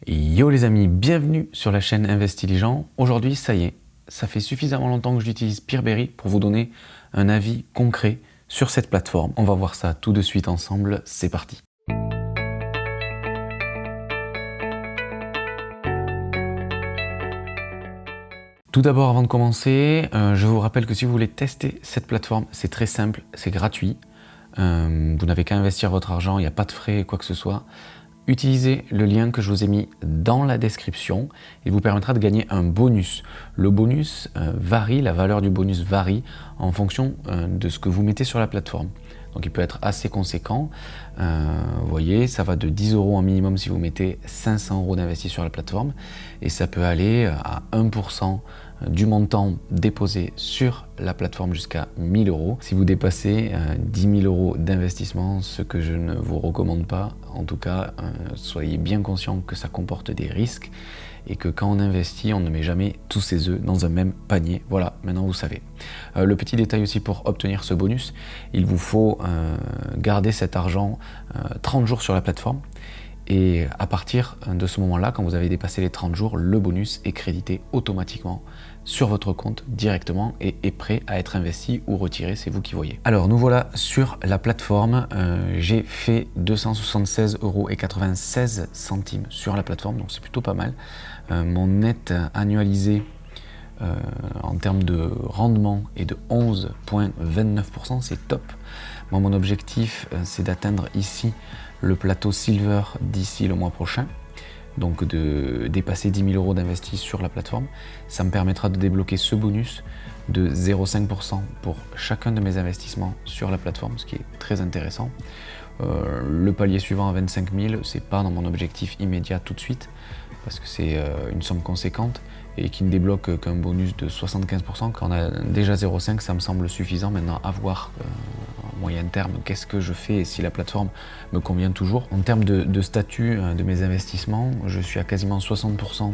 Yo les amis, bienvenue sur la chaîne Investilligent. Aujourd'hui, ça y est, ça fait suffisamment longtemps que j'utilise Peerberry pour vous donner un avis concret sur cette plateforme. On va voir ça tout de suite ensemble, c'est parti. Tout d'abord, avant de commencer, je vous rappelle que si vous voulez tester cette plateforme, c'est très simple, c'est gratuit. Vous n'avez qu'à investir votre argent, il n'y a pas de frais, quoi que ce soit. Utilisez le lien que je vous ai mis dans la description. Il vous permettra de gagner un bonus. Le bonus varie, la valeur du bonus varie en fonction de ce que vous mettez sur la plateforme. Donc il peut être assez conséquent. Vous voyez, ça va de 10 € en minimum si vous mettez 500 € d'investis sur la plateforme. Et ça peut aller à 1% du montant déposé sur la plateforme jusqu'à 1000 €. Si vous dépassez 10 000 € d'investissement, ce que je ne vous recommande pas, en tout cas, soyez bien conscient que ça comporte des risques et que quand on investit, on ne met jamais tous ses œufs dans un même panier. Voilà, maintenant vous savez. Le petit détail aussi pour obtenir ce bonus, il vous faut garder cet argent 30 jours sur la plateforme. Et à partir de ce moment-là, quand vous avez dépassé les 30 jours, le bonus est crédité automatiquement sur votre compte directement et est prêt à être investi ou retiré, c'est vous qui voyez. Alors nous voilà sur la plateforme, j'ai fait 276,96 € sur la plateforme, donc c'est plutôt pas mal. Mon net annualisé en termes de rendement est de 11,29%, c'est top. Moi, mon objectif, c'est d'atteindre ici le plateau Silver d'ici le mois prochain, donc de dépasser 10 000 € d'investis sur la plateforme. Ça me permettra de débloquer ce bonus de 0,5% pour chacun de mes investissements sur la plateforme, ce qui est très intéressant. Le palier suivant à 25 000, c'est pas dans mon objectif immédiat tout de suite, parce que c'est une somme conséquente et qui ne débloque qu'un bonus de 75%. Quand on a déjà 0,5, ça me semble suffisant. Maintenant, à voir à moyen terme, qu'est-ce que je fais et si la plateforme me convient toujours. En termes de statut de mes investissements, je suis à quasiment 60%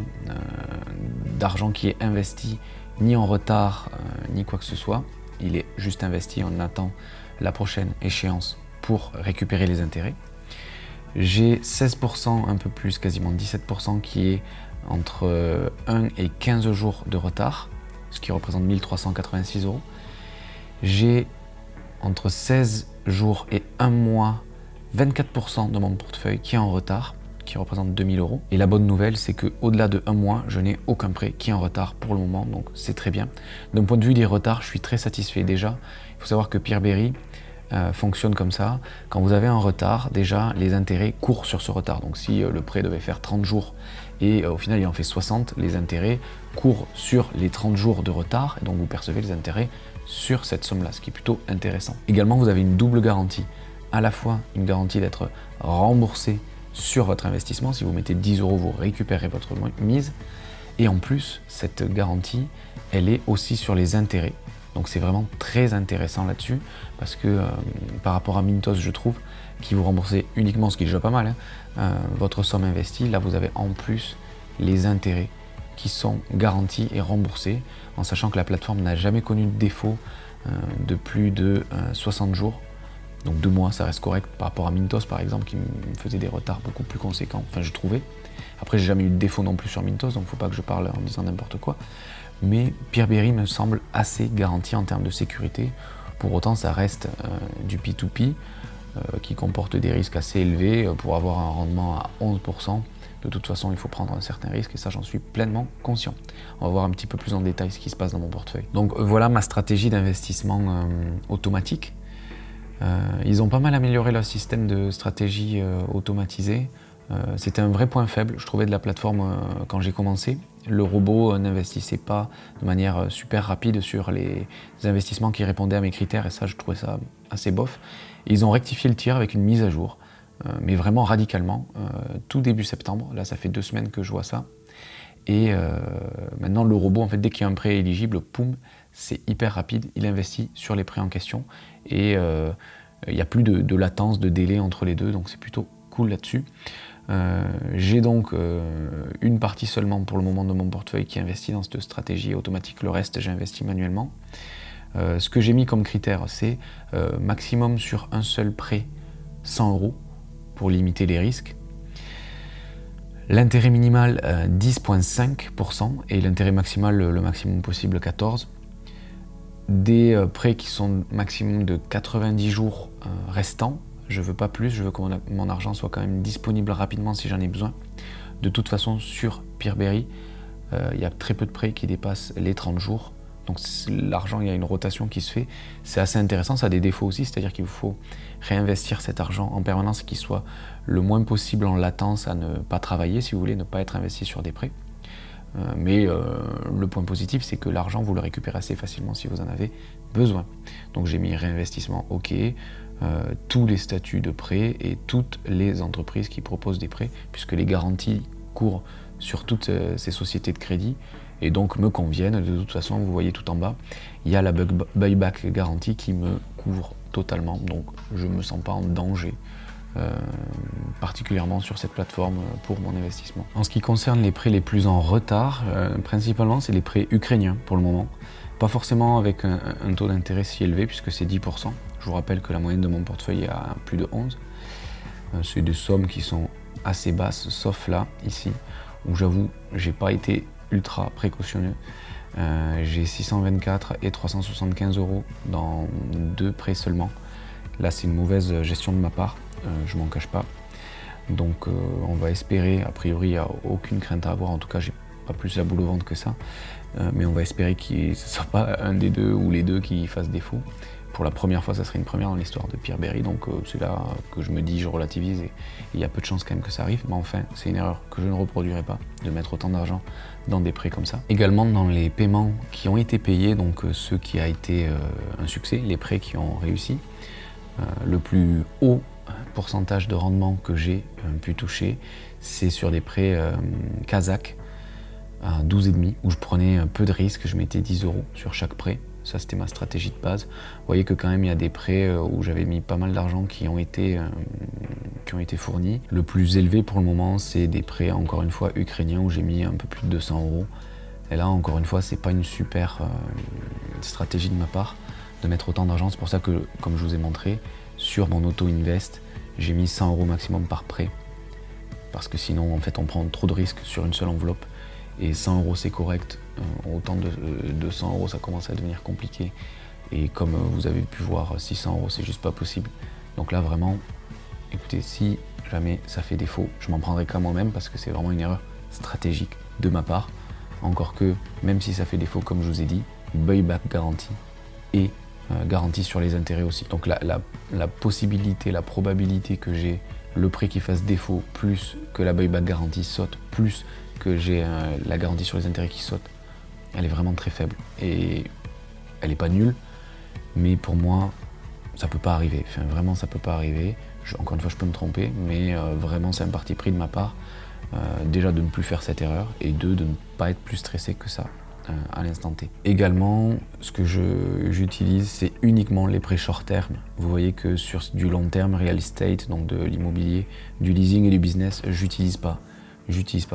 d'argent qui est investi, ni en retard, ni quoi que ce soit. Il est juste investi, on attend la prochaine échéance pour récupérer les intérêts. J'ai 16%, un peu plus, quasiment 17% qui est entre 1 et 15 jours de retard, ce qui représente 1386 €. J'ai entre 16 jours et 1 mois, 24% de mon portefeuille qui est en retard, qui représente 2000 €. Et la bonne nouvelle, c'est qu'au-delà de 1 mois, je n'ai aucun prêt qui est en retard pour le moment, donc c'est très bien. D'un point de vue des retards, je suis très satisfait déjà. Il faut savoir que Peerberry fonctionne comme ça. Quand vous avez un retard, déjà les intérêts courent sur ce retard. Donc si le prêt devait faire 30 jours et au final il en fait 60, les intérêts courent sur les 30 jours de retard et donc vous percevez les intérêts sur cette somme-là, ce qui est plutôt intéressant. Également, vous avez une double garantie. À la fois une garantie d'être remboursé sur votre investissement. Si vous mettez 10 €, vous récupérez votre mise. Et en plus, cette garantie, elle est aussi sur les intérêts. Donc c'est vraiment très intéressant là-dessus parce que par rapport à Mintos, je trouve, qui vous remboursez uniquement, ce qui est déjà pas mal, votre somme investie, là vous avez en plus les intérêts qui sont garantis et remboursés, en sachant que la plateforme n'a jamais connu de défaut de plus de 60 jours. Donc 2 mois, ça reste correct par rapport à Mintos par exemple, qui me faisait des retards beaucoup plus conséquents, enfin je trouvais. Après j'ai jamais eu de défaut non plus sur Mintos, donc faut pas que je parle en disant n'importe quoi. Mais Peerberry me semble assez garanti en termes de sécurité. Pour autant, ça reste du P2P qui comporte des risques assez élevés. Pour avoir un rendement à 11%, de toute façon, il faut prendre un certain risque et ça, j'en suis pleinement conscient. On va voir un petit peu plus en détail ce qui se passe dans mon portefeuille. Donc voilà ma stratégie d'investissement automatique. Ils ont pas mal amélioré leur système de stratégie automatisée. C'était un vrai point faible, je trouvais, de la plateforme quand j'ai commencé. Le robot n'investissait pas de manière super rapide sur les investissements qui répondaient à mes critères et ça, je trouvais ça assez bof. Et ils ont rectifié le tir avec une mise à jour, mais vraiment radicalement, tout début septembre. Là, ça fait 2 semaines que je vois ça. Et maintenant, le robot, en fait, dès qu'il y a un prêt éligible, poum, c'est hyper rapide, il investit sur les prêts en question et il n'y a plus de latence, de délai entre les deux, donc c'est plutôt cool là-dessus. J'ai donc une partie seulement pour le moment de mon portefeuille qui investit dans cette stratégie automatique, le reste j'ai investi manuellement. Ce que j'ai mis comme critère, c'est maximum sur un seul prêt 100 € pour limiter les risques. L'intérêt minimal 10,5% et l'intérêt maximal le maximum possible 14%. Des prêts qui sont maximum de 90 jours restants. Je veux pas plus, je veux que mon argent soit quand même disponible rapidement si j'en ai besoin. De toute façon, sur Peerberry, il y a très peu de prêts qui dépassent les 30 jours. Donc l'argent, il y a une rotation qui se fait. C'est assez intéressant, ça a des défauts aussi, c'est-à-dire qu'il faut réinvestir cet argent en permanence et qu'il soit le moins possible en latence à ne pas travailler, si vous voulez, ne pas être investi sur des prêts. Mais le point positif, c'est que l'argent, vous le récupérez assez facilement si vous en avez besoin. Donc j'ai mis réinvestissement OK, tous les statuts de prêt et toutes les entreprises qui proposent des prêts, puisque les garanties courent sur toutes ces sociétés de crédit et donc me conviennent. De toute façon, vous voyez tout en bas, il y a la buyback garantie qui me couvre totalement, donc je ne me sens pas en danger. Particulièrement sur cette plateforme pour mon investissement. En ce qui concerne les prêts les plus en retard, principalement c'est les prêts ukrainiens pour le moment. Pas forcément avec un taux d'intérêt si élevé puisque c'est 10%. Je vous rappelle que la moyenne de mon portefeuille est à plus de 11. C'est des sommes qui sont assez basses, sauf là, ici, où j'avoue, j'ai pas été ultra précautionneux. J'ai 624 et 375 € dans 2 prêts seulement. Là, c'est une mauvaise gestion de ma part. Je m'en cache pas. Donc on va espérer, a priori il n'y a aucune crainte à avoir, en tout cas j'ai pas plus la boule au ventre que ça, mais on va espérer que ce ne soit pas un des deux ou les deux qui fassent défaut. Pour la première fois, ça serait une première dans l'histoire de Peerberry, donc c'est là que je me dis, je relativise et il y a peu de chances quand même que ça arrive, mais enfin c'est une erreur que je ne reproduirai pas, de mettre autant d'argent dans des prêts comme ça. Également dans les paiements qui ont été payés, donc ceux qui a été un succès, les prêts qui ont réussi, le plus haut pourcentage de rendement que j'ai pu toucher, c'est sur des prêts kazakhs à 12,5 où je prenais un peu de risque, je mettais 10 € sur chaque prêt. Ça, c'était ma stratégie de base. Vous voyez que quand même, il y a des prêts où j'avais mis pas mal d'argent qui ont été fournis. Le plus élevé pour le moment, c'est des prêts, encore une fois, ukrainiens où j'ai mis un peu plus de 200 €. Et là, encore une fois, c'est pas une super stratégie de ma part de mettre autant d'argent. C'est pour ça que, comme je vous ai montré, sur mon auto-invest, j'ai mis 100 € maximum par prêt. Parce que sinon, en fait, on prend trop de risques sur une seule enveloppe. Et 100 € c'est correct. Autant de 200 € ça commence à devenir compliqué. Et comme vous avez pu voir, 600 € c'est juste pas possible. Donc là, vraiment, écoutez, si jamais ça fait défaut, je m'en prendrai qu'à moi-même parce que c'est vraiment une erreur stratégique de ma part. Encore que, même si ça fait défaut, comme je vous ai dit, buyback garantie et garantie sur les intérêts aussi. Donc la possibilité, la probabilité que j'ai le prêt qui fasse défaut plus que la buyback garantie saute, plus que j'ai la garantie sur les intérêts qui saute, elle est vraiment très faible. Et elle n'est pas nulle, mais pour moi, ça peut pas arriver. Enfin, vraiment, ça peut pas arriver. Encore une fois, je peux me tromper, mais vraiment, c'est un parti pris de ma part. Déjà de ne plus faire cette erreur et de ne pas être plus stressé que ça à l'instant T. Également, ce que j'utilise, c'est uniquement les prêts short terme. Vous voyez que sur du long terme, real estate, donc de l'immobilier, du leasing et du business, j'utilise pas,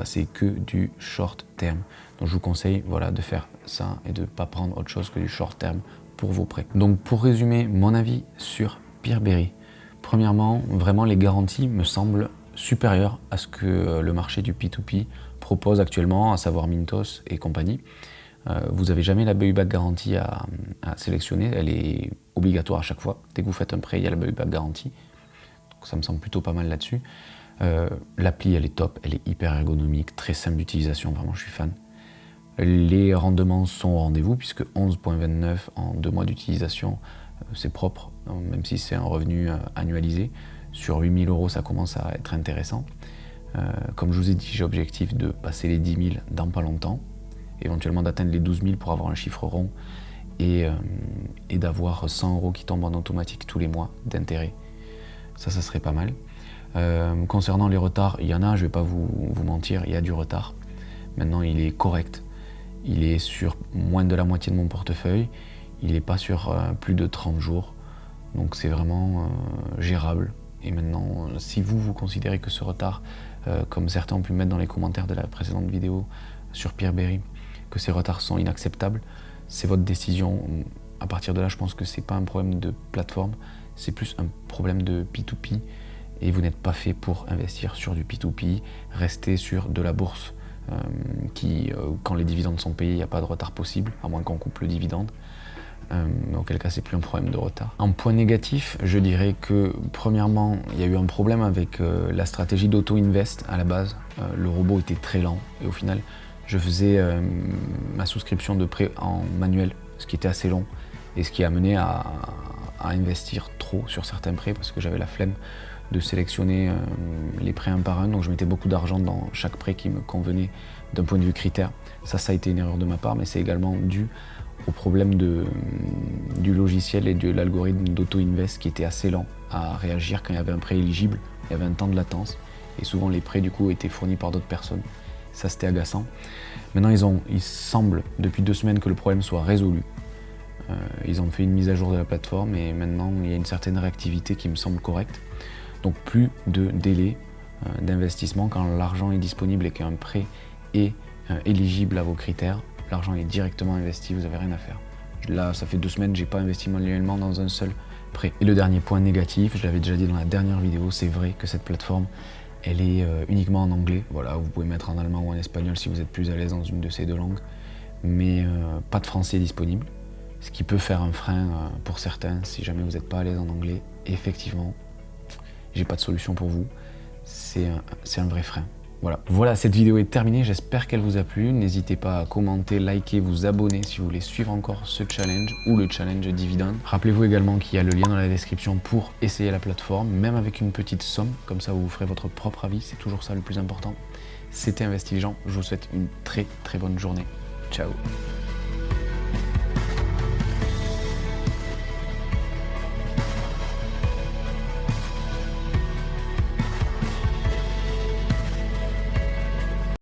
c'est que du short terme. Donc je vous conseille voilà, de faire ça et de ne pas prendre autre chose que du short terme pour vos prêts. Donc pour résumer mon avis sur Peerberry, premièrement, vraiment les garanties me semblent supérieures à ce que le marché du P2P propose actuellement, à savoir Mintos et compagnie. Vous n'avez jamais la buyback garantie à sélectionner, elle est obligatoire à chaque fois. Dès que vous faites un prêt, il y a la buyback garantie. Donc ça me semble plutôt pas mal là-dessus. L'appli, elle est top, elle est hyper ergonomique, très simple d'utilisation, vraiment je suis fan. Les rendements sont au rendez-vous puisque 11,29 en 2 mois d'utilisation, c'est propre, même si c'est un revenu annualisé. Sur 8 000 € ça commence à être intéressant. Comme je vous ai dit, j'ai objectif de passer les 10 000 dans pas longtemps, éventuellement d'atteindre les 12 000 pour avoir un chiffre rond et d'avoir 100 € qui tombent en automatique tous les mois d'intérêt. Ça serait pas mal. Concernant les retards, il y en a, je vais pas vous mentir, il y a du retard. Maintenant, il est correct. Il est sur moins de la moitié de mon portefeuille. Il n'est pas sur plus de 30 jours. Donc c'est vraiment gérable. Et maintenant, si vous considérez que ce retard, comme certains ont pu mettre dans les commentaires de la précédente vidéo sur Peerberry, que ces retards sont inacceptables, c'est votre décision. À partir de là, je pense que c'est pas un problème de plateforme, c'est plus un problème de P2P et vous n'êtes pas fait pour investir sur du P2P, restez sur de la bourse quand les dividendes sont payés, il n'y a pas de retard possible, à moins qu'on coupe le dividende. Auquel cas c'est plus un problème de retard. En point négatif, je dirais que premièrement, il y a eu un problème avec la stratégie d'auto-invest à la base. Le robot était très lent et au final, je faisais ma souscription de prêt en manuel, ce qui était assez long et ce qui a mené à investir trop sur certains prêts parce que j'avais la flemme de sélectionner les prêts un par un, donc je mettais beaucoup d'argent dans chaque prêt qui me convenait d'un point de vue critère. Ça a été une erreur de ma part, mais c'est également dû au problème du logiciel et de l'algorithme d'auto-invest qui était assez lent à réagir quand il y avait un prêt éligible, il y avait un temps de latence et souvent les prêts du coup étaient fournis par d'autres personnes. Ça c'était agaçant. Maintenant il semble depuis 2 semaines que le problème soit résolu. Ils ont fait une mise à jour de la plateforme et maintenant il y a une certaine réactivité qui me semble correcte. Donc plus de délai d'investissement quand l'argent est disponible et qu'un prêt est éligible à vos critères. L'argent est directement investi, vous n'avez rien à faire. Là, ça fait 2 semaines que je n'ai pas investi manuellement dans un seul prêt. Et le dernier point négatif, je l'avais déjà dit dans la dernière vidéo, c'est vrai que cette plateforme, elle est uniquement en anglais. Voilà, vous pouvez mettre en allemand ou en espagnol si vous êtes plus à l'aise dans une de ces 2 langues. Mais pas de français disponible, ce qui peut faire un frein pour certains si jamais vous n'êtes pas à l'aise en anglais. Et effectivement, j'ai pas de solution pour vous, c'est un vrai frein. Voilà, cette vidéo est terminée, j'espère qu'elle vous a plu. N'hésitez pas à commenter, liker, vous abonner si vous voulez suivre encore ce challenge ou le challenge dividende. Rappelez-vous également qu'il y a le lien dans la description pour essayer la plateforme, même avec une petite somme, comme ça vous ferez votre propre avis, c'est toujours ça le plus important. C'était Investigent, je vous souhaite une très bonne journée. Ciao.